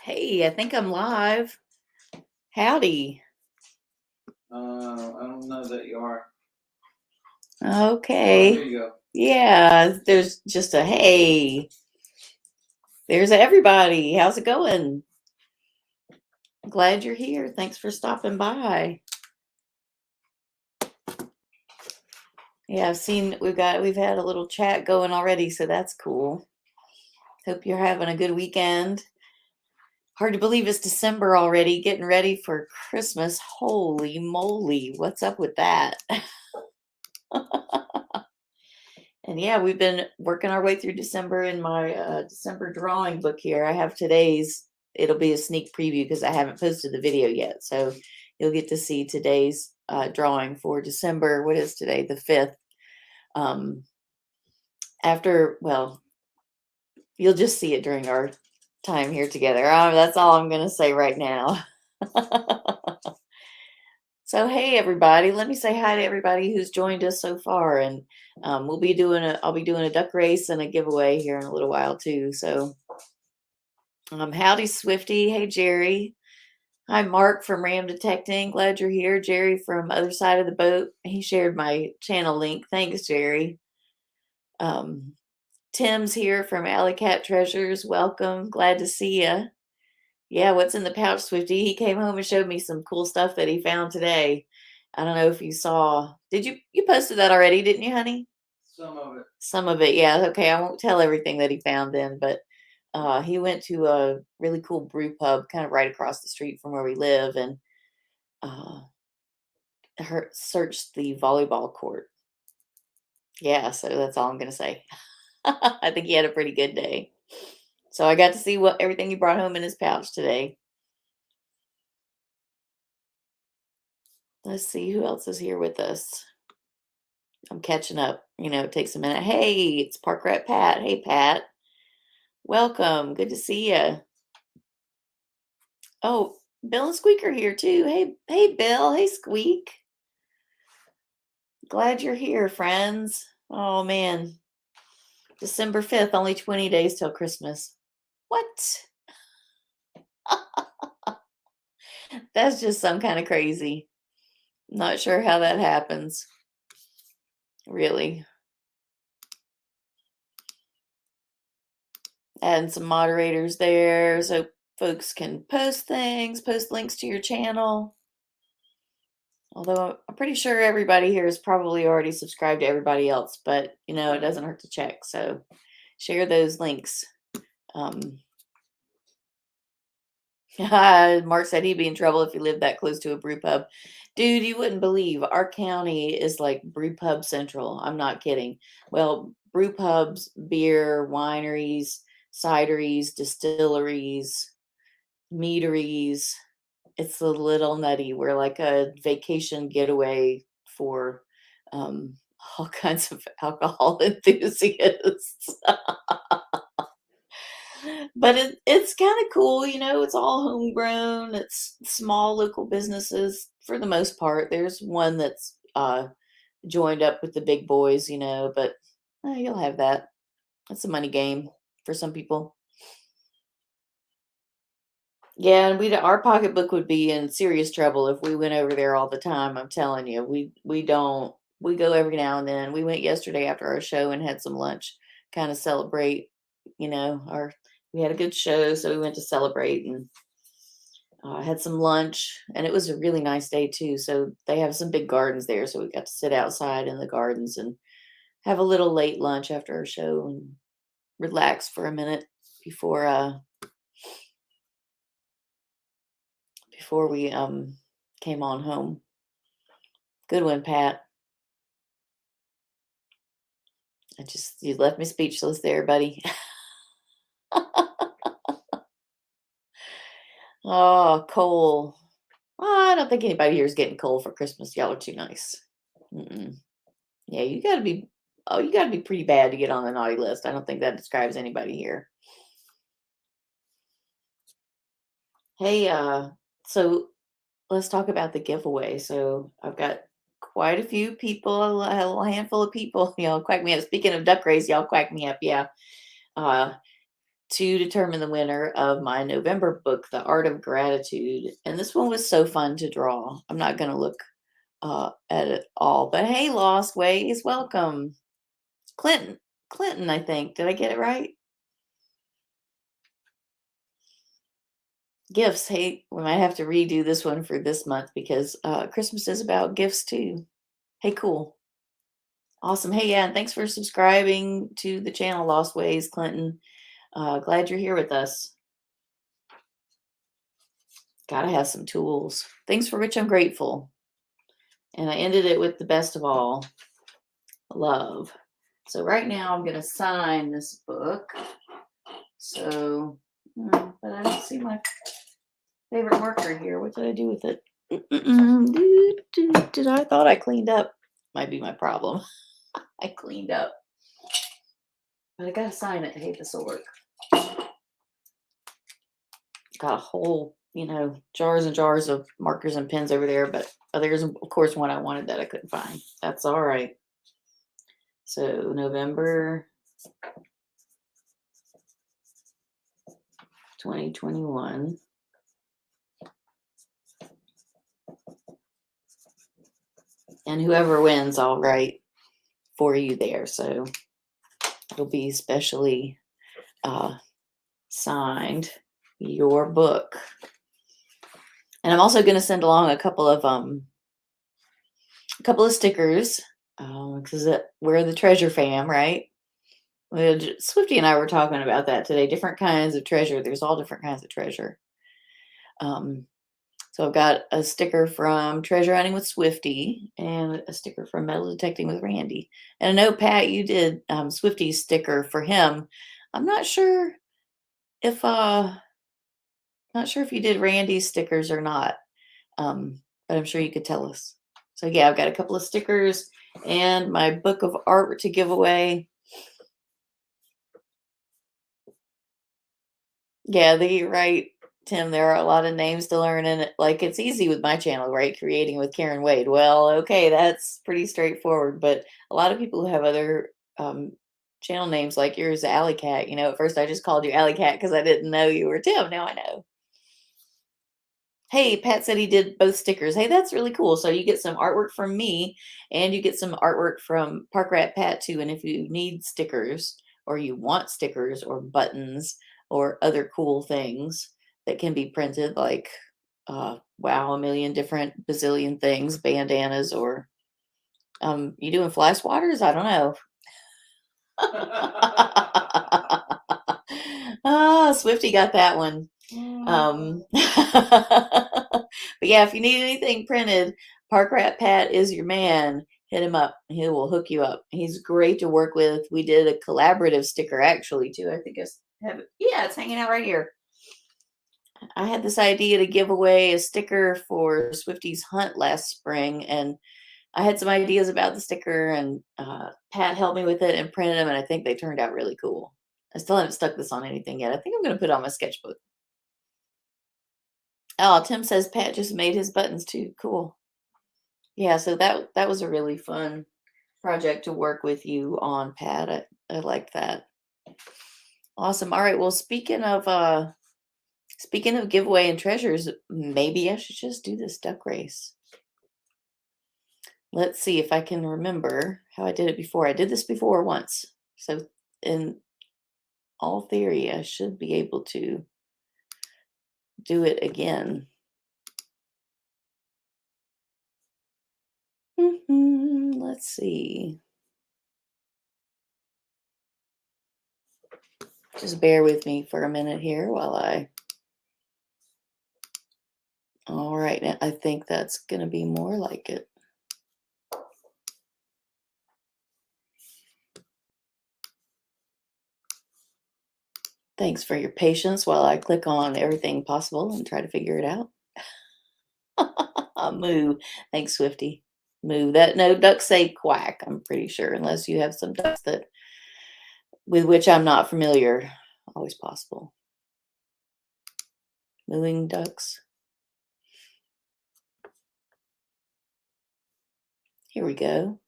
Hey, I think I'm live. Howdy. I don't know that you are. Okay. Oh, here you go. Yeah, there's just a hey. There's everybody. How's it going? Glad you're here. Thanks for stopping by. Yeah, I've seen we've had a little chat going already, so that's cool. Hope you're having a good weekend. Hard to believe it's December already, getting ready for Christmas. Holy moly, what's up with that? And yeah, we've been working our way through December in my December drawing book here. I have today's, it'll be a sneak preview because I haven't posted the video yet. So you'll get to see today's drawing for December. What is today? The 5th. Um, well, you'll just see it during our time here together. That's all I'm going to say right now. So hey everybody, let me say hi to everybody who's joined us so far, and I'll be doing a duck race and a giveaway here in a little while too. So howdy Swifty, hey Jerry, hi Mark from Ram Detecting, glad you're here. Jerry from Other Side of the Boat, he shared my channel link. Thanks Jerry. Um, Tim's here from Alley Cat Treasures, welcome, glad to see you. Yeah, what's in the pouch, Swifty? He came home and showed me some cool stuff that he found today. I don't know if you saw. Did you posted that already, didn't you, honey? Some of it. Some of it, yeah. Okay, I won't tell everything that he found then, but he went to a really cool brew pub kind of right across the street from where we live, and uh, searched the volleyball court. Yeah, so that's all I'm gonna say. I think he had a pretty good day. So I got to see what everything he brought home in his pouch today. Let's see who else is here with us. I'm catching up. It takes a minute. Hey, it's Park Rat Pat. Hey, Pat. Welcome. Good to see you. Oh, Bill and Squeak are here too. Hey, Bill. Hey, Squeak. Glad you're here, friends. Oh man, December 5th. Only 20 days till Christmas. What? That's just some kind of crazy. Not sure how that happens. Really. Adding some moderators there so folks can post things, post links to your channel. Although I'm pretty sure everybody here is probably already subscribed to everybody else, but it doesn't hurt to check. So share those links. Mark said he'd be in trouble if he lived that close to a brew pub. Dude, you wouldn't believe our county is like brew pub central. I'm not kidding. Well, brew pubs, beer, wineries, cideries, distilleries, meaderies. It's a little nutty. We're like a vacation getaway for all kinds of alcohol enthusiasts. But it's kind of cool, it's all homegrown. It's small local businesses for the most part. There's one that's joined up with the big boys, but you'll have that. It's a money game for some people. Yeah, and our pocketbook would be in serious trouble if we went over there all the time. I'm telling you, we don't. We go every now and then. We went yesterday after our show and had some lunch, kind of celebrate. Our we had a good show, so we went to celebrate and had some lunch, and it was a really nice day too. So they have some big gardens there, so we got to sit outside in the gardens and have a little late lunch after our show and relax for a minute before we came on home. Good one, Pat. You left me speechless there, buddy. Oh, coal. Oh, I don't think anybody here is getting coal for Christmas. Y'all are too nice. Mm-mm. Yeah, you gotta be pretty bad to get on the naughty list. I don't think that describes anybody here. Hey, so let's talk about the giveaway. So I've got quite a few people, a little handful of people, quack me up. Speaking of duck race, y'all quack me up. Yeah. Uh, to determine the winner of my November book, The Art of Gratitude. And this one was so fun to draw. I'm not going to look at it all, but hey, Lost Ways, welcome. Clinton, I think. Did I get it right? Gifts. Hey, we might have to redo this one for this month because Christmas is about gifts too. Hey, cool. Awesome. Hey, yeah, and thanks for subscribing to the channel, Lost Ways, Clinton. Glad you're here with us. Gotta have some tools. Things for which I'm grateful. And I ended it with the best of all, love. So right now I'm going to sign this book. So, but I don't see my favorite marker here. What did I do with it? I thought I cleaned up. Might be my problem. I cleaned up. But I got to sign it. Hey, this will work. Got a whole, jars and jars of markers and pens over there. But there's, of course, one I wanted that I couldn't find. That's all right. So November 2021. And whoever wins, I'll write for you there. So it'll be specially signed, your book. And I'm also going to send along a couple of stickers because we're the treasure fam, right? Swifty and I were talking about that today. Different kinds of treasure. There's all different kinds of treasure. So I've got a sticker from Treasure Hunting with Swifty and a sticker from Metal Detecting with Randy. And I know, Pat, you did Swifty's sticker for him. I'm not sure if you did Randy's stickers or not, but I'm sure you could tell us. So yeah, I've got a couple of stickers and my book of art to give away. Yeah, you're right, Tim. There are a lot of names to learn, and it's easy with my channel, right? Creating with Karen Wade. Well, okay, that's pretty straightforward. But a lot of people who have other channel names like yours, Alley Cat. At first I just called you Alley Cat because I didn't know you were Tim. Now I know. Hey, Pat said he did both stickers. Hey, that's really cool. So you get some artwork from me, and you get some artwork from Park Rat Pat too. And if you need stickers, or you want stickers, or buttons, or other cool things that can be printed, like wow, a million different bazillion things, bandanas, or you doing fly swatters? I don't know. Swifty got that one. But yeah, if you need anything printed, Park Rat Pat is your man. Hit him up. He will hook you up. He's great to work with. We did a collaborative sticker actually too. I think I have it. Yeah, it's hanging out right here. I had this idea to give away a sticker for Swifty's hunt last spring, and I had some ideas about the sticker, and Pat helped me with it and printed them, and I think they turned out really cool. I still haven't stuck this on anything yet. I think I'm going to put it on my sketchbook. Oh, Tim says Pat just made his buttons too. Cool. Yeah, so that was a really fun project to work with you on, Pat. I like that. Awesome. All right. Well, speaking of giveaway and treasures, maybe I should just do this duck race. Let's see if I can remember how I did it before. I did this before once. So in all theory, I should be able to do it again. Let's see. Just bear with me for a minute here while all right, now I think that's going to be more like it. Thanks for your patience while I click on everything possible and try to figure it out. Moo. Thanks, Swifty. Moo. No, ducks say quack, I'm pretty sure, unless you have some ducks with which I'm not familiar. Always possible. Mooing ducks. Here we go.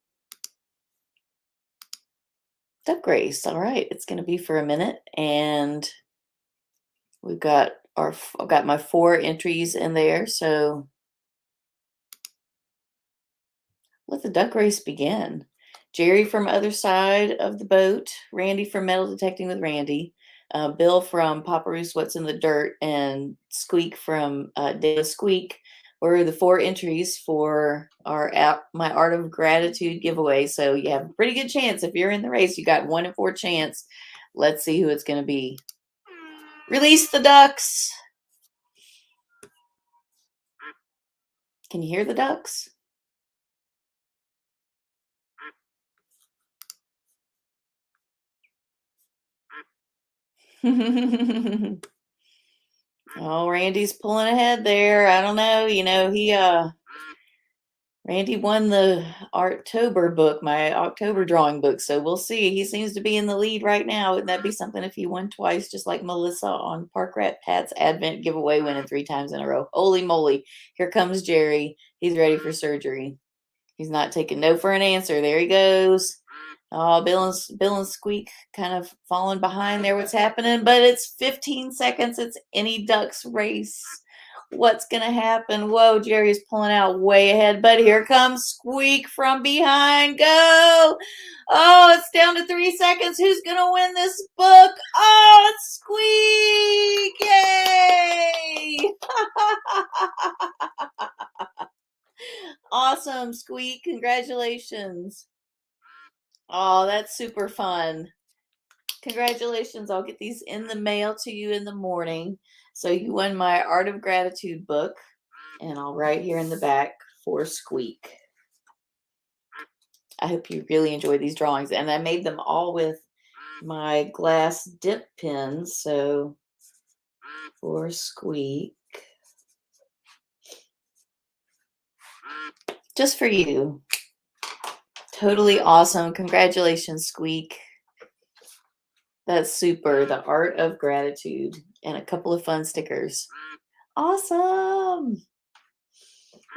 Duck race. All right, it's going to be for a minute, and I've got my 4 entries in there, so let the duck race begin. Jerry from Other Side of the Boat, Randy from Metal Detecting with Randy, Bill from Papa Roos What's in the Dirt, and Squeak from Dale Squeak were the 4 entries for my Art of Gratitude giveaway. So you have a pretty good chance if you're in the race. You got 1 in 4 chance. Let's see who it's going to be. Release the ducks. Can you hear the ducks? Oh, Randy's pulling ahead there. I don't know. Randy won the October book, my October drawing book. So we'll see. He seems to be in the lead right now. Wouldn't that be something if he won twice, just like Melissa on Park Rat Pat's Advent giveaway, winning 3 times in a row? Holy moly. Here comes Jerry. He's ready for surgery. He's not taking no for an answer. There he goes. Oh, Bill and Squeak kind of falling behind there. What's happening? But it's 15 seconds. It's any ducks race. What's going to happen? Whoa, Jerry's pulling out way ahead. But here comes Squeak from behind. Go! Oh, it's down to 3 seconds. Who's going to win this book? Oh, it's Squeak! Yay! Awesome, Squeak. Congratulations. Oh, that's super fun. Congratulations. I'll get these in the mail to you in the morning. So you won my Art of Gratitude book, and I'll write here in the back for Squeak. I hope you really enjoy these drawings. And I made them all with my glass dip pens. So for Squeak, just for you. Totally awesome. Congratulations, Squeak. That's super. The Art of Gratitude and a couple of fun stickers. Awesome.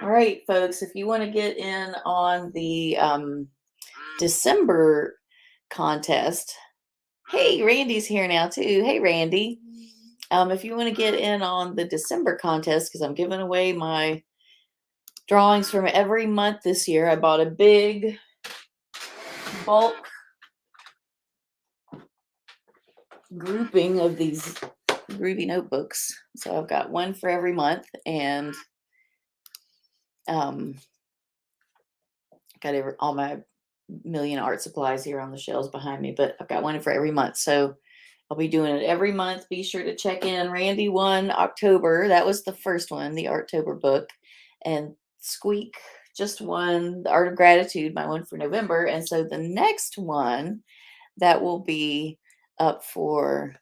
All right, folks, if you want to get in on the December contest, hey, Randy's here now too. Hey, Randy. If you want to get in on the December contest, because I'm giving away my drawings from every month this year, I bought a big bulk grouping of these groovy notebooks. So I've got one for every month, and got all my million art supplies here on the shelves behind me, but I've got one for every month. So I'll be doing it every month. Be sure to check in. Randy won October. That was the first one, the Arttober book. And Squeak just won the Art of Gratitude, my one for November. And so the next one that will be up for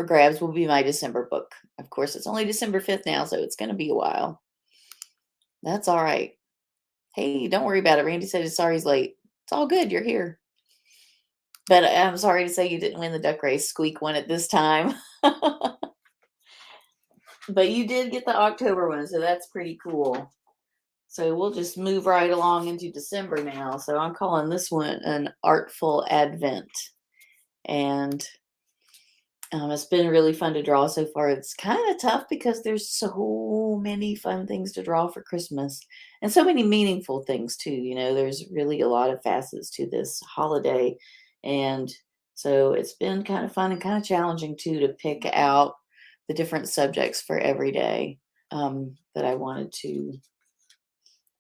grabs will be my December book. Of course, it's only December 5th now, so it's going to be a while. That's all right. Hey, don't worry about it. Randy said he's sorry he's late. It's all good. You're here. But I'm sorry to say you didn't win the duck race. Squeak won it this time. But you did get the October one, so that's pretty cool. So we'll just move right along into December now. So I'm calling this one an Artful Advent. And it's been really fun to draw so far. It's kind of tough because there's so many fun things to draw for Christmas and so many meaningful things too. There's really a lot of facets to this holiday. And so it's been kind of fun and kind of challenging too to pick out the different subjects for every day that I wanted to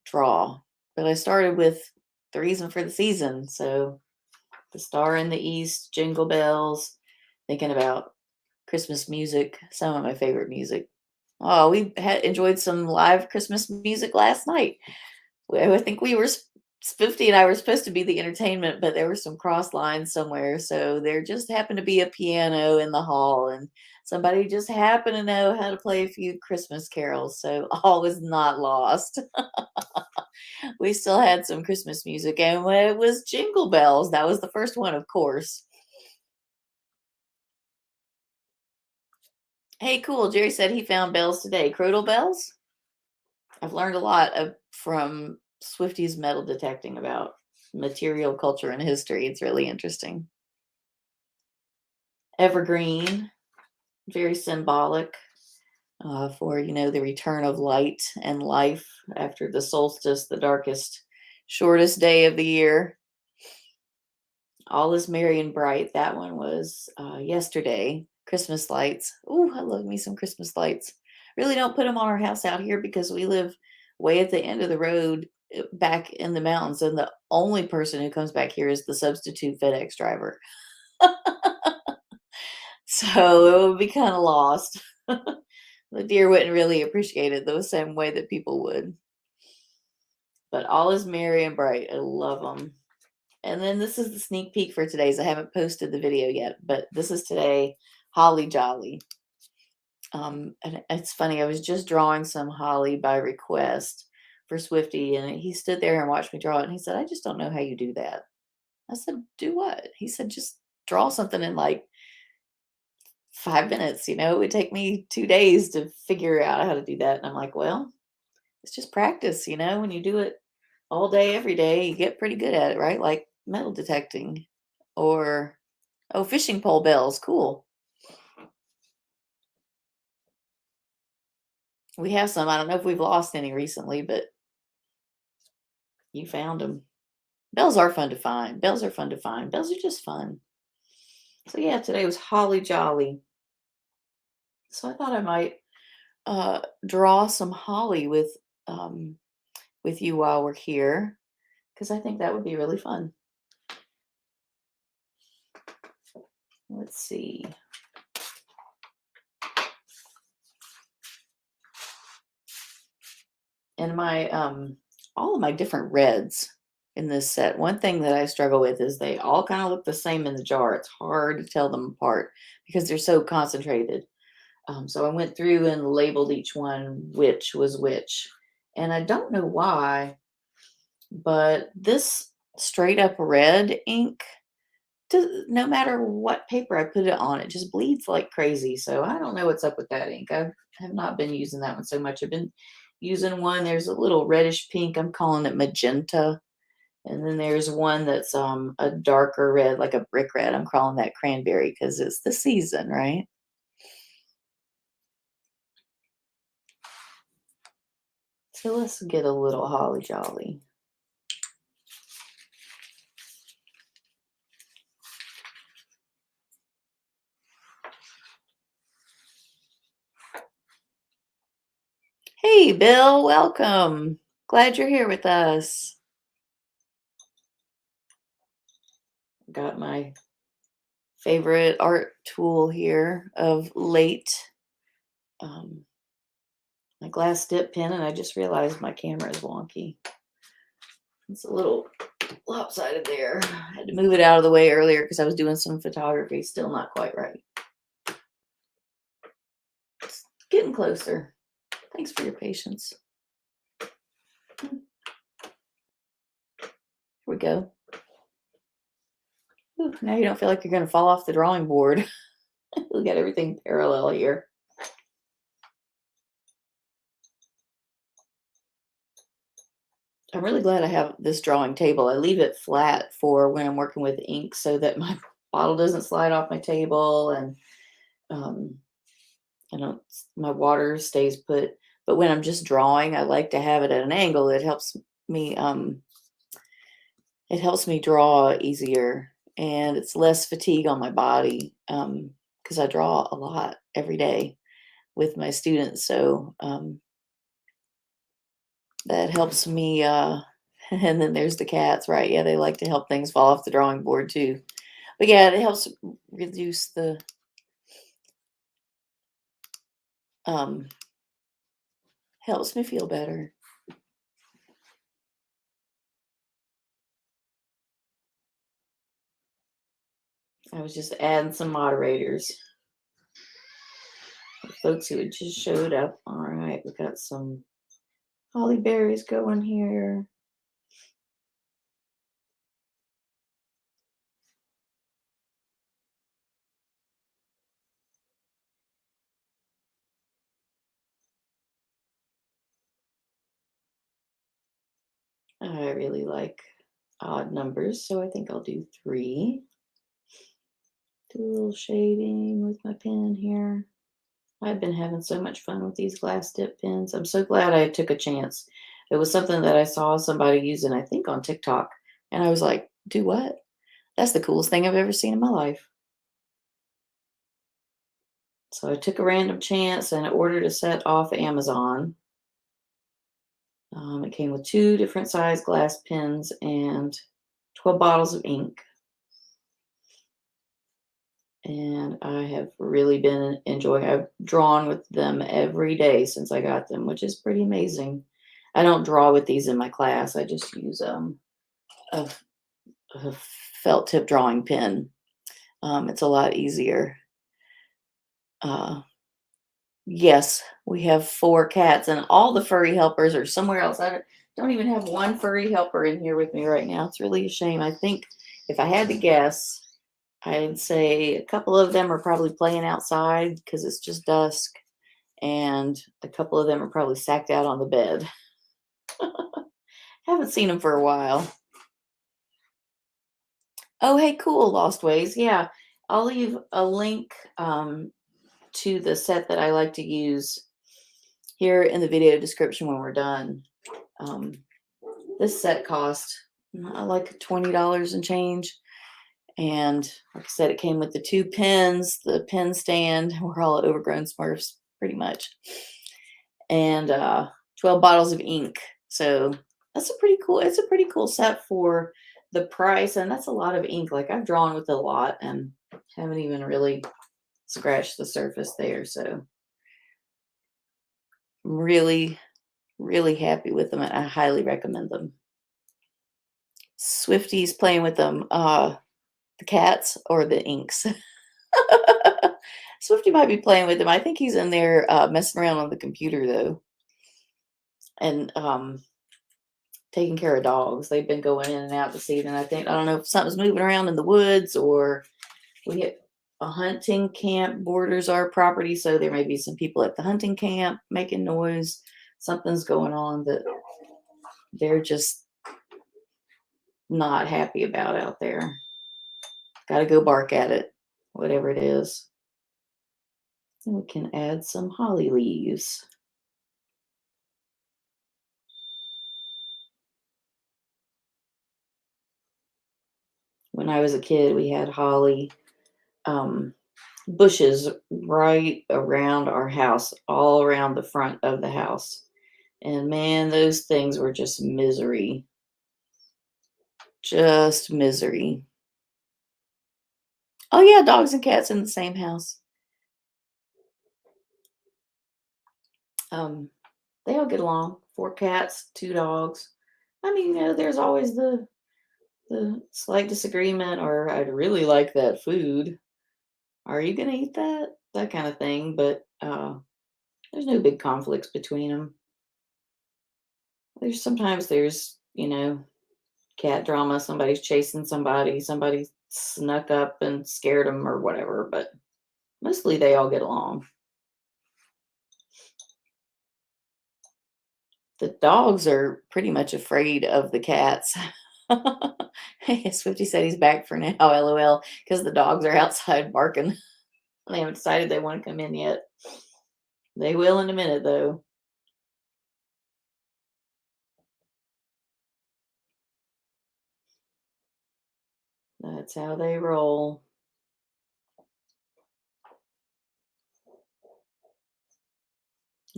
draw. But I started with the reason for the season. So the Star in the East, Jingle Bells, thinking about Christmas music, some of my favorite music. Oh, we had enjoyed some live Christmas music last night. I think Spoofy and I were supposed to be the entertainment, but there were some cross lines somewhere. So there just happened to be a piano in the hall, and somebody just happened to know how to play a few Christmas carols. So all was not lost. We still had some Christmas music, and it was Jingle Bells. That was the first one, of course. Hey, cool. Jerry said he found bells today. Crodal bells? I've learned a lot from Swifty's metal detecting about material culture and history. It's really interesting. evergreen, very symbolic for, the return of light and life after the solstice, the darkest, shortest day of the year. All is merry and bright. That one was yesterday. Christmas lights. Ooh, I love me some Christmas lights. Really don't put them on our house out here because we live way at the end of the road back in the mountains. And the only person who comes back here is the substitute FedEx driver. So it would be kind of lost. The deer wouldn't really appreciate it the same way that people would. But all is merry and bright. I love them. And then this is the sneak peek for today's. I haven't posted the video yet, but this is today, Holly Jolly. And it's funny, I was just drawing some holly by request for Swifty, and he stood there and watched me draw it, and he said, I just don't know how you do that. I said, do what? He said, just draw something in like 5 minutes. It would take me 2 days to figure out how to do that. And I'm like, well, it's just practice, when you do it all day, every day, you get pretty good at it, right? Like metal detecting or, oh, fishing pole bells. Cool. We have some. I don't know if we've lost any recently, but you found them. Bells are fun to find. Bells are fun to find. Bells are just fun. So yeah, today was Holly Jolly. So I thought I might draw some holly with you while we're here, because I think that would be really fun. Let's see. And my all of my different reds in this set, one thing that I struggle with is they all kind of look the same in the jar. It's hard to tell them apart because they're so concentrated. So I went through and labeled each one which was which. And I don't know why, but this straight up red ink, no matter what paper I put it on, it just bleeds like crazy. So I don't know what's up with that ink. I have not been using that one so much. I've been using one. There's a little reddish pink. I'm calling it magenta. And then there's one that's a darker red, like a brick red. I'm calling that cranberry because it's the season, right? So let's get a little holly jolly. Hey, Bill, welcome. Glad you're here with us. Got my favorite art tool here of late. My glass dip pen, and I just realized my camera is wonky. It's a little lopsided there. I had to move it out of the way earlier because I was doing some photography. Still not quite right. It's getting closer. Thanks for your patience. Here we go. Ooh, now you don't feel like you're going to fall off the drawing board. We got everything parallel here. I'm really glad I have this drawing table. I leave it flat for when I'm working with ink so that my bottle doesn't slide off my table, and my water stays put. But when I'm just drawing, I like to have it at an angle. It helps me draw easier, and it's less fatigue on my body because I draw a lot every day with my students. So that helps me. And then there's the cats, right? Yeah, they like to help things fall off the drawing board too. But yeah, it helps reduce the helps me feel better. I was just adding some moderators. Folks who had just showed up. All right, we got some holly berries going here. I really like odd numbers, so I think I'll do 3. Do a little shading with my pen here. I've been having so much fun with these glass dip pens. I'm so glad I took a chance. It was something that I saw somebody using, I think, on TikTok. And I was like, do what? That's the coolest thing I've ever seen in my life. So I took a random chance and ordered a set off Amazon. It came with 2 different size glass pens and 12 bottles of ink. And I have really been enjoying. I've drawn with them every day since I got them, which is pretty amazing. I don't draw with these in my class. I just use a, a felt tip drawing pen. It's a lot easier. Yes, we have 4 cats, and all the furry helpers are somewhere else. I don't even have one furry helper in here with me right now. It's really a shame. I think if I had to guess, I'd say a couple of them are probably playing outside because it's just dusk, and a couple of them are probably sacked out on the bed. Haven't seen them for a while. Oh, hey, cool, Lost Ways. Yeah, I'll leave a link to the set that I like to use here in the video description when we're done. This set cost like $20 and change. And like I said, it came with the 2 pens, the pen stand. We're all overgrown Smurfs, pretty much. And 12 bottles of ink. So that's it's a pretty cool set for the price. And that's a lot of ink. Like I've drawn with a lot and haven't even really scratched the surface there. So I'm really, really happy with them. And I highly recommend them. Swifty's playing with them. The cats or the inks. Swifty might be playing with them. I think he's in there messing around on the computer though, and taking care of dogs. They've been going in and out this evening. I don't know if something's moving around in the woods or we get a hunting camp borders our property, so there may be some people at the hunting camp making noise. Something's going on that they're just not happy about out there. Got to go bark at it, whatever it is. And we can add some holly leaves. When I was a kid, we had holly bushes right around our house, all around the front of the house. And man, those things were just misery. Just misery. Oh, yeah, dogs and cats in the same house. They all get along. 4 cats, 2 dogs. I mean, there's always the slight disagreement, or I'd really like that food. Are you gonna eat that? That kind of thing. But there's no big conflicts between them. Sometimes there's, cat drama. Somebody's chasing somebody. Somebody snuck up and scared them or whatever. But mostly they all get along. The dogs are pretty much afraid of the cats. Swifty said he's back for now, LOL, because the dogs are outside barking. They haven't decided they want to come in yet. They will in a minute, though. That's how they roll.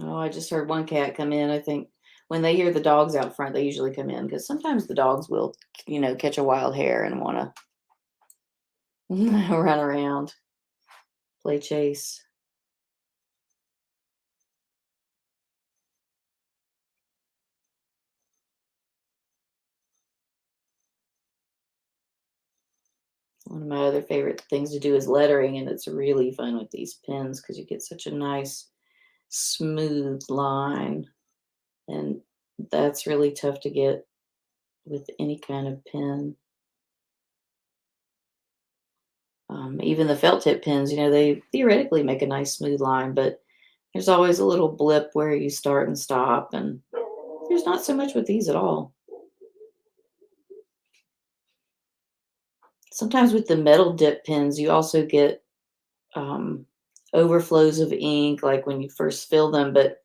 Oh, I just heard one cat come in. I think when they hear the dogs out front, they usually come in because sometimes the dogs will, catch a wild hare and want to run around, play chase. One of my other favorite things to do is lettering, and it's really fun with these pens because you get such a nice, smooth line, and that's really tough to get with any kind of pen. Even the felt tip pens, they theoretically make a nice smooth line, but there's always a little blip where you start and stop, and there's not so much with these at all. Sometimes with the metal dip pens, you also get um, overflows of ink, like when you first fill them. But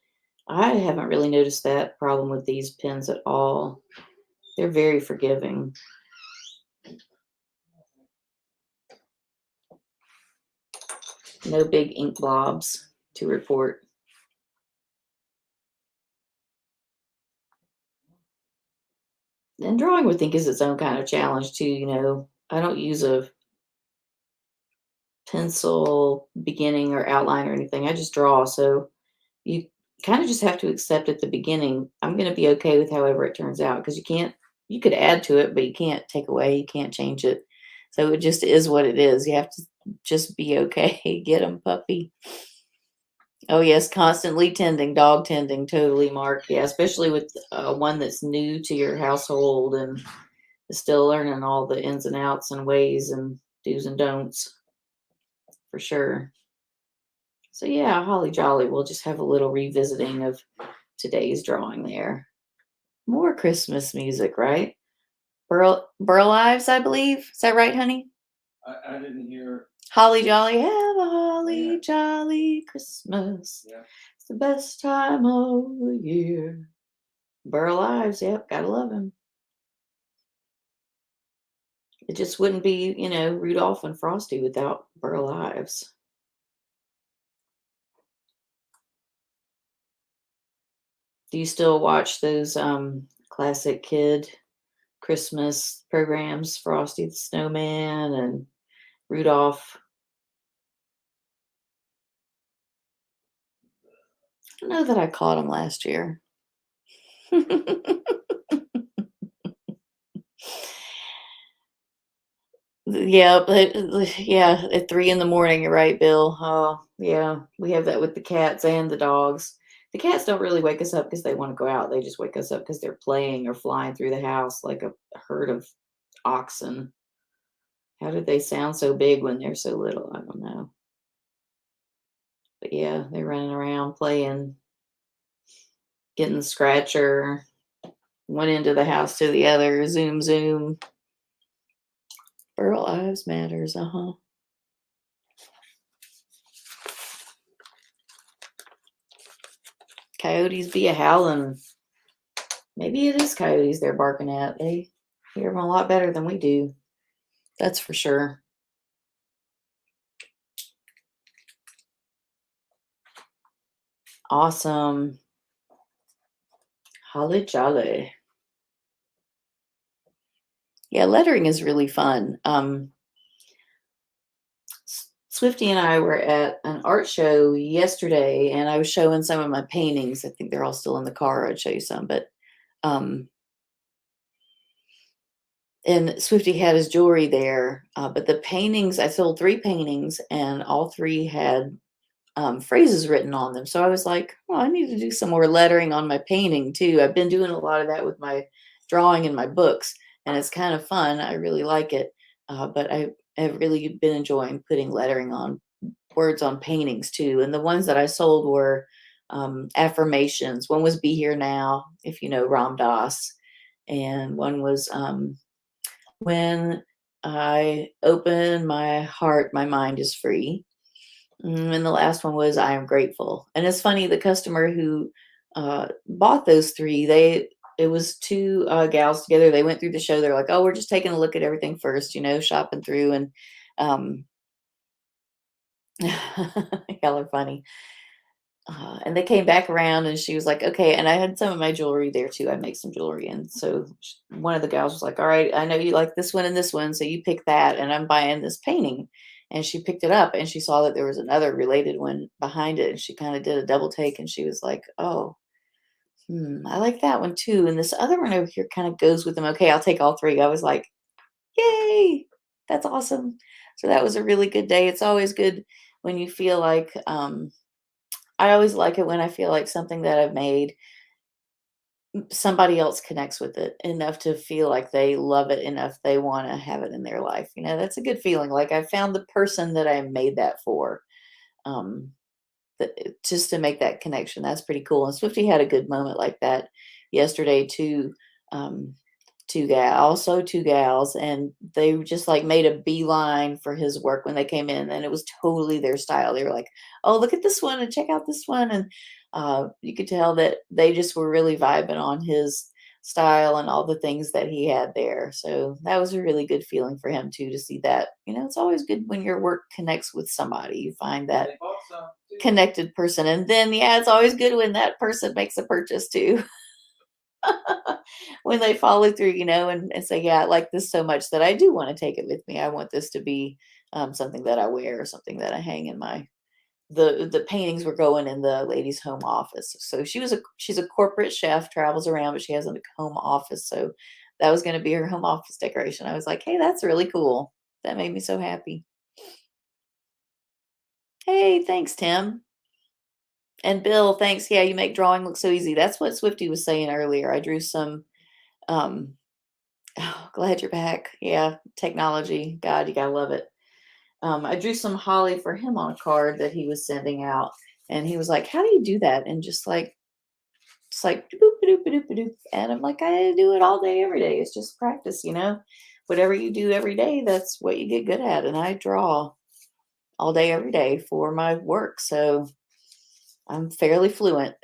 I haven't really noticed that problem with these pens at all. They're very forgiving. No big ink blobs to report. And drawing with ink is its own kind of challenge too. I don't use a pencil beginning or outline or anything. I just draw. So you kind of just have to accept at the beginning, I'm going to be okay with however it turns out, because you could add to it, but you can't take away, you can't change it. So it just is what it is. You have to just be okay. Get them, puppy. Oh, yes, constantly tending, dog tending, totally, Mark. Yeah, especially with one that's new to your household and is still learning all the ins and outs and ways and do's and don'ts, for sure. So, yeah, holly jolly. We'll just have a little revisiting of today's drawing there. More Christmas music, right? Burl Ives, I believe. Is that right, honey? I didn't hear. Holly jolly, have a holly Yeah. jolly Christmas. Yeah. It's the best time of the year. Burl Ives, yep, gotta love him. It just wouldn't be, Rudolph and Frosty without Burl Ives. Do you still watch those classic kid Christmas programs, Frosty the Snowman and Rudolph? I know that I caught him last year. Yeah, but yeah, at 3 in the morning, you're right, Bill. Oh, yeah, we have that with the cats and the dogs. The cats don't really wake us up because they want to go out. They just wake us up because they're playing or flying through the house like a herd of oxen. How did they sound so big when they're so little? I don't know. But yeah, they're running around playing, getting the scratcher, one end of the house to the other, zoom, zoom. Burl Ives matters, uh-huh. Coyotes be a howling. Maybe it is coyotes they're barking at. They hear them a lot better than we do. That's for sure. Awesome. Holly jolly. Yeah, lettering is really fun. Swifty and I were at an art show yesterday, and I was showing some of my paintings. I think they're all still in the car. I'd show you some, but um, and Swifty had his jewelry there. But the paintings, I sold 3 paintings, and all 3 had phrases written on them. So I was like, well, I need to do some more lettering on my painting too. I've been doing a lot of that with my drawing in my books, and it's kind of fun. I really like it. But I have really been enjoying putting lettering on words on paintings too. And the ones that I sold were affirmations. One was "Be Here Now," if you know Ram Dass, and one was "When I open my heart, my mind is free." And the last one was "I am grateful." And it's funny, the customer who bought those 3, it was 2 gals together. They went through the show. They're like, "Oh, we're just taking a look at everything first, shopping through." And um, y'all are funny. And they came back around, and she was like, "Okay." And I had some of my jewelry there too. I make some jewelry, and so one of the gals was like, "All right, I know you like this one and this one, so you pick that, and I'm buying this painting." And she picked it up, and she saw that there was another related one behind it, and she kind of did a double take, and she was like, "Oh, I like that one too, and this other one over here kind of goes with them. Okay, I'll take all 3." I was like, "Yay, that's awesome!" So that was a really good day. It's always good when you feel like I always like it when I feel like something that I've made, somebody else connects with it enough to feel like they love it enough they want to have it in their life. That's a good feeling. Like I found the person that I made that for. Um, just to make that connection, that's pretty cool. And Swifty had a good moment like that yesterday too. Um, two gals, and they just like made a beeline for his work when they came in, and it was totally their style. They were like, "Oh, look at this one and check out this one," and you could tell that they just were really vibing on his style and all the things that he had there. So that was a really good feeling for him too to see that. It's always good when your work connects with somebody. You find that They bought some too. connected person, and then yeah, it's always good when that person makes a purchase too. When they follow through, and say, "Yeah, I like this so much that I do want to take it with me. I want this to be something that I wear, or something that I hang in my." The paintings were going in the lady's home office. So she's a corporate chef, travels around, but she has a home office. So that was going to be her home office decoration. I was like, "Hey, that's really cool." That made me so happy. Hey, thanks, Tim. And Bill, thanks. Yeah, you make drawing look so easy. That's what Swifty was saying earlier. I drew some um oh, glad you're back. Yeah, technology. God, you gotta love it. I drew some holly for him on a card that he was sending out, and he was like, "How do you do that?" And just like doop doop doop doop, and I'm like, "I do it all day, every day. It's just practice. Whatever you do every day, that's what you get good at." And I draw all day, every day for my work, so I'm fairly fluent.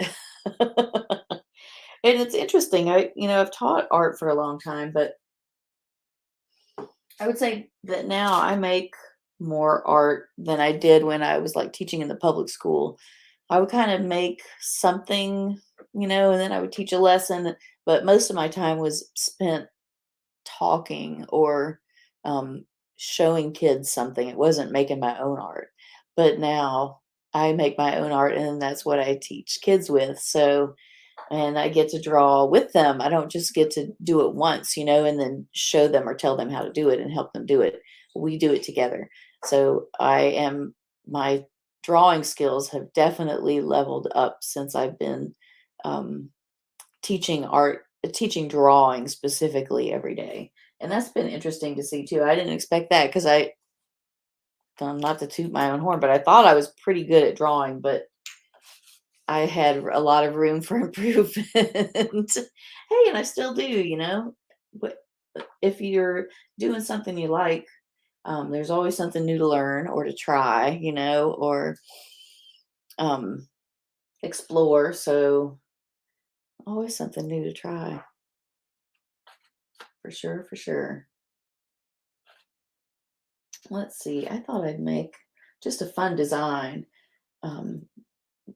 And it's interesting. I've taught art for a long time, but I would say that now I make more art than I did when I was like teaching in the public school. I would kind of make something, and then I would teach a lesson, but most of my time was spent talking or um, showing kids something. It wasn't making my own art. But now I make my own art, and that's what I teach kids with. So, and I get to draw with them. I don't just get to do it once, and then show them or tell them how to do it and help them do it. We do it together. So my drawing skills have definitely leveled up since I've been um, teaching drawing specifically every day. And that's been interesting to see too. I didn't expect that because not to toot my own horn, but I thought I was pretty good at drawing, but I had a lot of room for improvement. Hey, and I still do. But if you're doing something you like, there's always something new to learn or to try, or um, explore. So always something new to try, for sure, for sure. Let's see. I thought I'd make just a fun design. Um,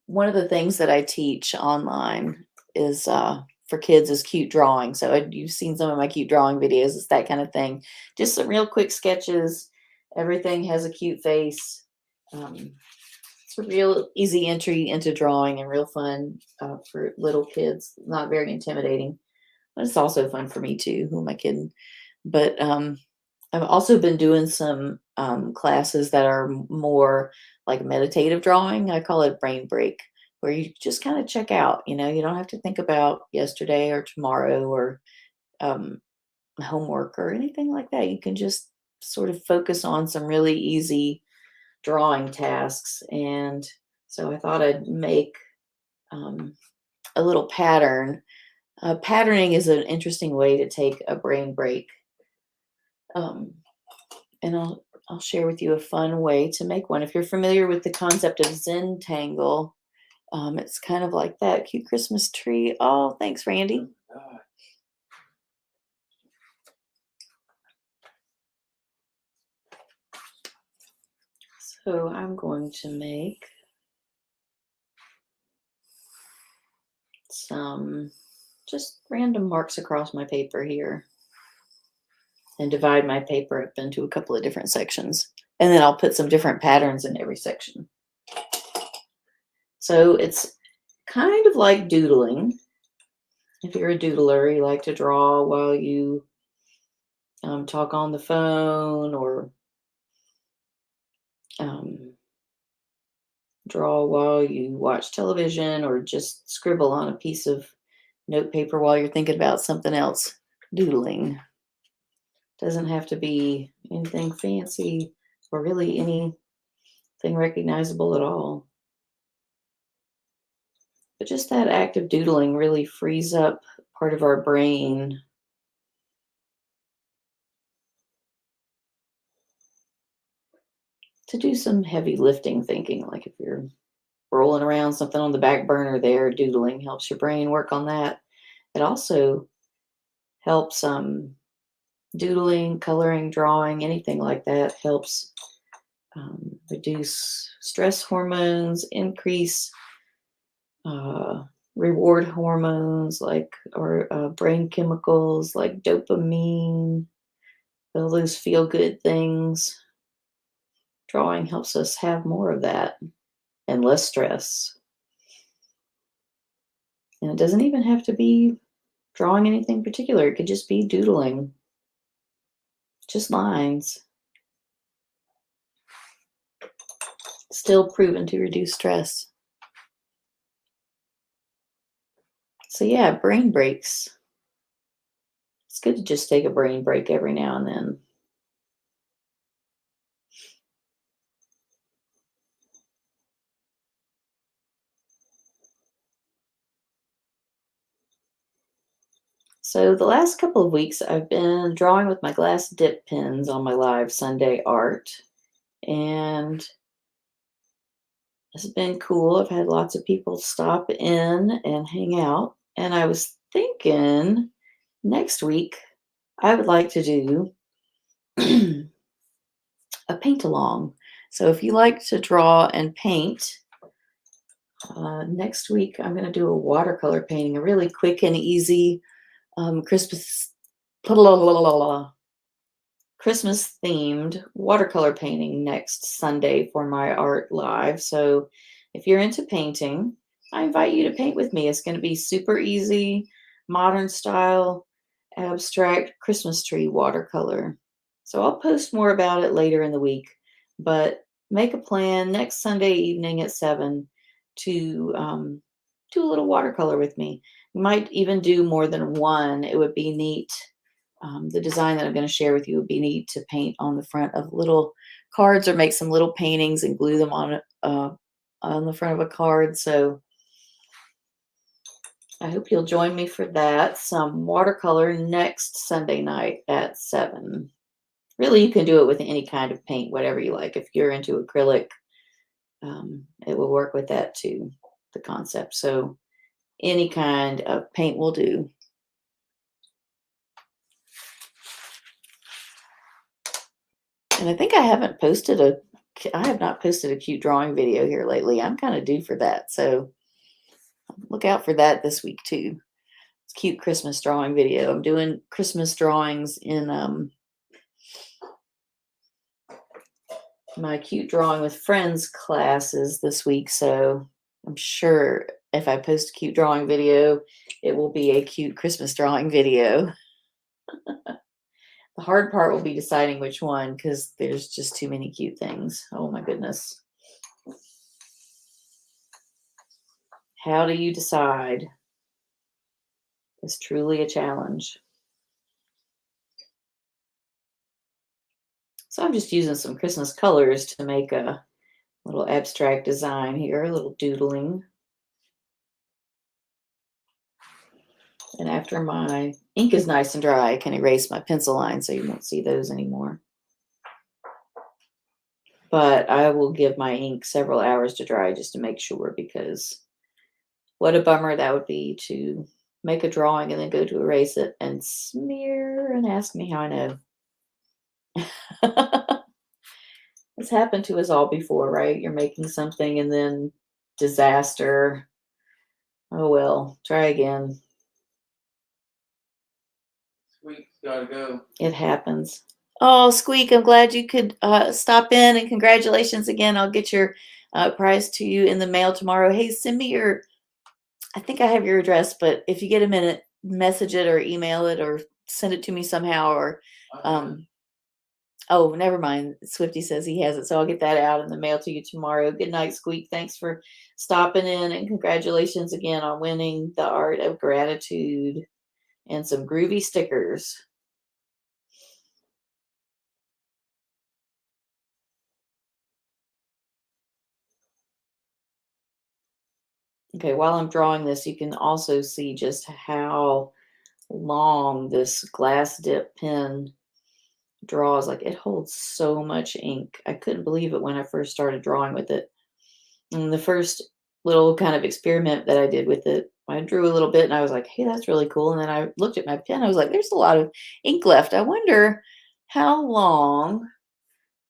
One of the things that I teach online is for kids is cute drawing. So you've seen some of my cute drawing videos. It's that kind of thing. Just some real quick sketches. Everything has a cute face. Um, it's a real easy entry into drawing and real fun for little kids. Not very intimidating, but it's also fun for me too. Who am I kidding? But I've also been doing some classes that are more like meditative drawing. I call it brain break, where you just kind of check out. You don't have to think about yesterday or tomorrow or um, homework or anything like that. You can just sort of focus on some really easy drawing tasks. And so I thought I'd make um, a little pattern. Patterning is an interesting way to take a brain break. Um, and I'll share with you a fun way to make one. If you're familiar with the concept of Zentangle, it's kind of like that cute Christmas tree. Oh, thanks, Randy. So I'm going to make some just random marks across my paper here and divide my paper up into a couple of different sections. And then I'll put some different patterns in every section. So it's kind of like doodling. If you're a doodler, you like to draw while you talk on the phone or um, draw while you watch television or just scribble on a piece of note paper while you're thinking about something else. Doodling doesn't have to be anything fancy or really anything recognizable at all. But just that act of doodling really frees up part of our brain to do some heavy lifting thinking, like if you're rolling around something on the back burner there, doodling helps your brain work on that. It also helps doodling, coloring, drawing, anything like that helps reduce stress hormones, increase reward hormones or brain chemicals like dopamine, all those feel good things. Drawing helps us have more of that and less stress. And it doesn't even have to be drawing anything particular. It could just be doodling, just lines. Still proven to reduce stress. So yeah, brain breaks. It's good to just take a brain break every now and then. So the last couple of weeks, I've been drawing with my glass dip pens on my live Sunday art. And it's been cool. I've had lots of people stop in and hang out. And I was thinking next week, I would like to do a paint along. So if you like to draw and paint, next week I'm going to do a watercolor painting, a really quick and easy Christmas Christmas themed watercolor painting next Sunday for my art live. So if you're into painting, I invite you to paint with me. It's going to be super easy, modern style, abstract Christmas tree watercolor. So I'll post more about it later in the week, but make a plan next Sunday evening at 7 to do a little watercolor with me. You might even do more than one. It would be neat. The design that I'm going to share with you would be neat to paint on the front of little cards or make some little paintings and glue them on the front of a card. So I hope you'll join me for that. Some watercolor next Sunday night at 7. Really, you can do it with any kind of paint, whatever you like. If you're into acrylic, it will work with that too, the concept. So any kind of paint will do. And I think I have not posted a cute drawing video here lately. I'm kind of due for that. So look out for that this week too. It's a cute Christmas drawing video. I'm doing Christmas drawings in my cute drawing with friends classes this week. So I'm sure if I post a cute drawing video, it will be a cute Christmas drawing video. The hard part will be deciding which one because there's just too many cute things. Oh my goodness. How do you decide? It's truly a challenge. So I'm just using some Christmas colors to make a little abstract design here, a little doodling. And after my ink is nice and dry, I can erase my pencil line so you won't see those anymore. But I will give my ink several hours to dry just to make sure, because what a bummer that would be to make a drawing and then go to erase it and smear and ask me how I know. It's happened to us all before, right? You're making something and then disaster. Oh well, try again. Squeak's gotta go. It happens. Oh, Squeak, I'm glad you could stop in, and congratulations again. I'll get your prize to you in the mail tomorrow. Hey, send me I think I have your address, but if you get a minute, message it or email it or send it to me somehow. Or oh, never mind. Swifty says he has it, so I'll get that out in the mail to you tomorrow. Good night, Squeak. Thanks for stopping in, and congratulations again on winning the Art of Gratitude and some groovy stickers. Okay, while I'm drawing this, you can also see just how long this glass dip pen draws. Like it holds so much ink. I couldn't believe it when I first started drawing with it. And the first little kind of experiment that I did with it, I drew a little bit and I was like, hey, that's really cool. And then I looked at my pen. I was like, there's a lot of ink left. I wonder how long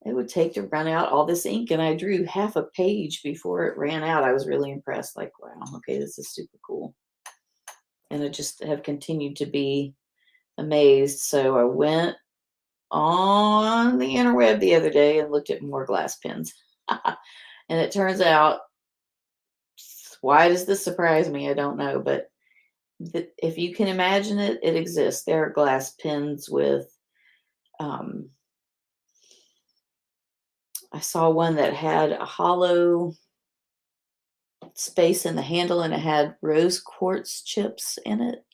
it would take to run out all this ink. And I drew half a page before it ran out. I was really impressed. Like, wow, okay, this is super cool. And I just have continued to be amazed. So I went on the interweb the other day and looked at more glass pens. And it turns out, why does this surprise me? I don't know. But if you can imagine it, it exists. There are glass pens with, um, I saw one that had a hollow space in the handle and it had rose quartz chips in it.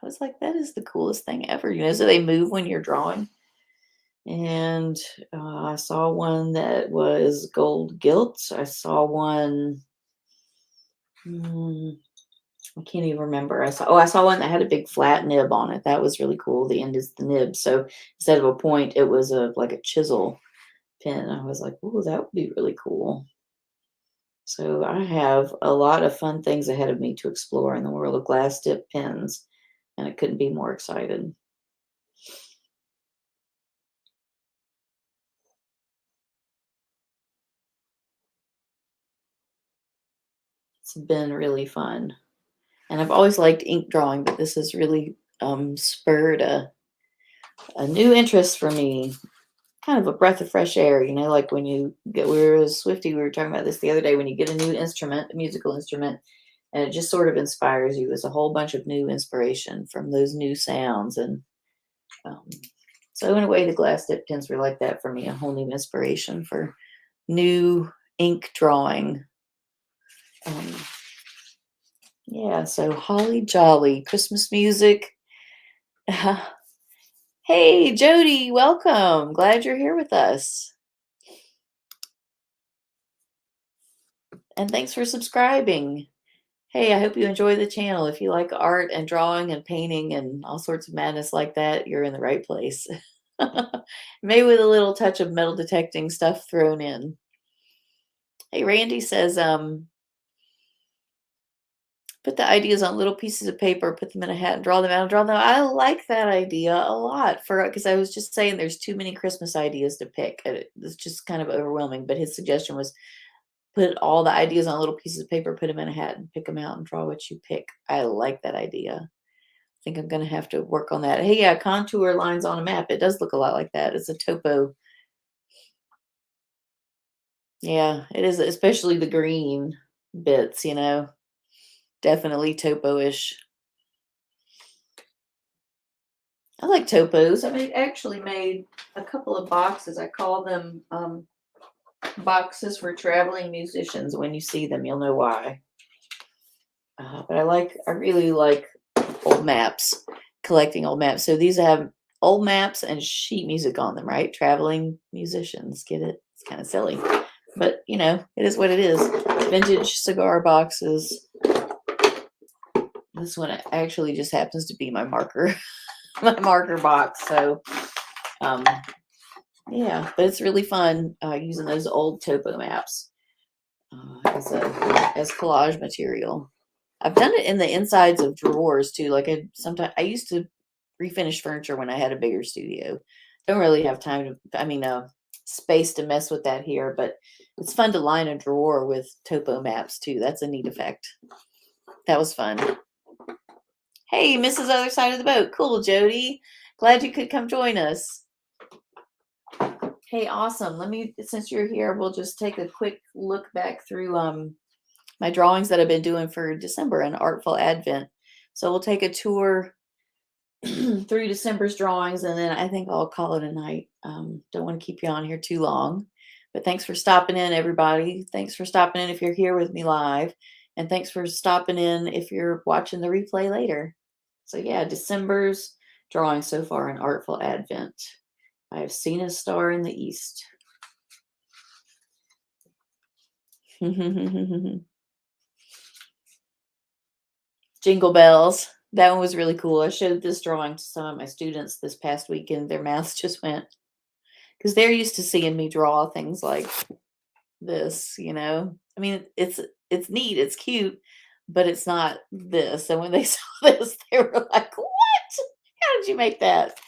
I was like, that is the coolest thing ever. So they move when you're drawing. And I saw one that was gold gilt. I saw one, I can't even remember. I saw one that had a big flat nib on it. That was really cool. The end is the nib. So instead of a point, it was like a chisel pen. I was like, oh, that would be really cool. So I have a lot of fun things ahead of me to explore in the world of glass tip pens, and I couldn't be more excited. It's been really fun. And I've always liked ink drawing, but this has really spurred a new interest for me. Kind of a breath of fresh air, like when you get, we were talking about this the other day, when you get a new instrument, a musical instrument, and it just sort of inspires you. There's a whole bunch of new inspiration from those new sounds. And um, so in a way, the glass tip pens were like that for me, a whole new inspiration for new ink drawing. Um, yeah, so holly jolly, Christmas music. Hey, Jody, welcome. Glad you're here with us. And thanks for subscribing. Hey, I hope you enjoy the channel. If you like art and drawing and painting and all sorts of madness like that, you're in the right place. Maybe with a little touch of metal detecting stuff thrown in. Hey, Randy says, put the ideas on little pieces of paper, put them in a hat and draw them out and draw them out. I like that idea a lot because I was just saying there's too many Christmas ideas to pick. It's just kind of overwhelming. But his suggestion was put all the ideas on little pieces of paper, put them in a hat and pick them out and draw what you pick. I like that idea. I think I'm going to have to work on that. Hey, yeah, contour lines on a map. It does look a lot like that. It's a topo. Yeah, it is, especially the green bits, definitely topo-ish. I like topos. I actually made a couple of boxes. I call them boxes for traveling musicians. When you see them, you'll know why. But I really like old maps, collecting old maps. So these have old maps and sheet music on them, right? Traveling musicians, get it? It's kind of silly, but it is what it is. Vintage cigar boxes. This one actually just happens to be my marker, my marker box. So, yeah, but it's really fun using those old topo maps as collage material. I've done it in the insides of drawers too. Like I used to refinish furniture when I had a bigger studio. Don't really have time space to mess with that here, but it's fun to line a drawer with topo maps too. That's a neat effect. That was fun. Hey, Mrs. Other Side of the Boat. Cool, Jody. Glad you could come join us. Hey, awesome. Since you're here, we'll just take a quick look back through my drawings that I've been doing for December and Artful Advent. So we'll take a tour through December's drawings, and then I think I'll call it a night. Don't want to keep you on here too long, but thanks for stopping in, everybody. Thanks for stopping in if you're here with me live, and thanks for stopping in if you're watching the replay later. So yeah, December's drawing so far in Artful Advent. I have seen a star in the east. Jingle bells. That one was really cool. I showed this drawing to some of my students this past weekend. Their mouths just went, because they're used to seeing me draw things like this, you know. I mean, it's neat, it's cute, but it's not this. And when they saw this, they were like, "What? How did you make that?"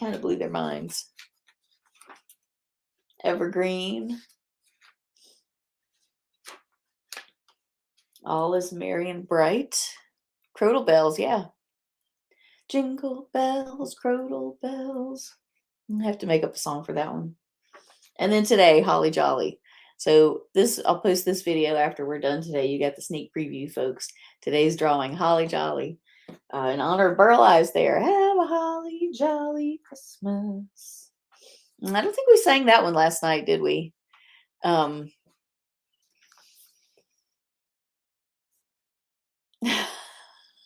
Kind of blew their minds. Evergreen. All is merry and bright. Crodal bells, yeah. Jingle bells, crodal bells. I have to make up a song for that one. And then today, Holly Jolly. So this, I'll post this video after we're done today. You got the sneak preview, folks. Today's drawing, Holly Jolly. In honor of Burl Ives there. Have a holly jolly Christmas. I don't think we sang that one last night, did we?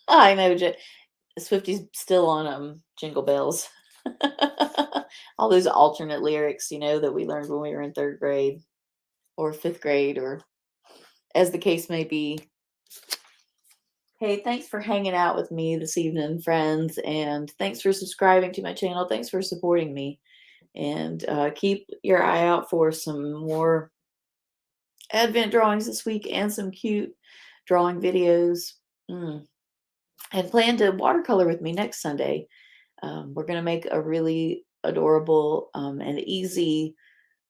I know Swifty's still on Jingle Bells. All those alternate lyrics, you know, that we learned when we were in 3rd grade or 5th grade, or as the case may be. Hey, thanks for hanging out with me this evening, friends, and thanks for subscribing to my channel. Thanks for supporting me, and keep your eye out for some more Advent drawings this week and some cute drawing videos. And plan to watercolor with me next Sunday. We're going to make a really adorable and easy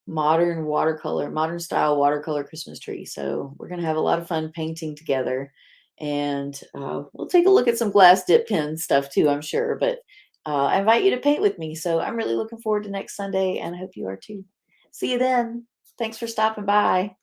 modern style watercolor Christmas tree. So we're going to have a lot of fun painting together. And we'll take a look at some glass dip pen stuff too, I'm sure. But I invite you to paint with me. So I'm really looking forward to next Sunday, and I hope you are too. See you then. Thanks for stopping by.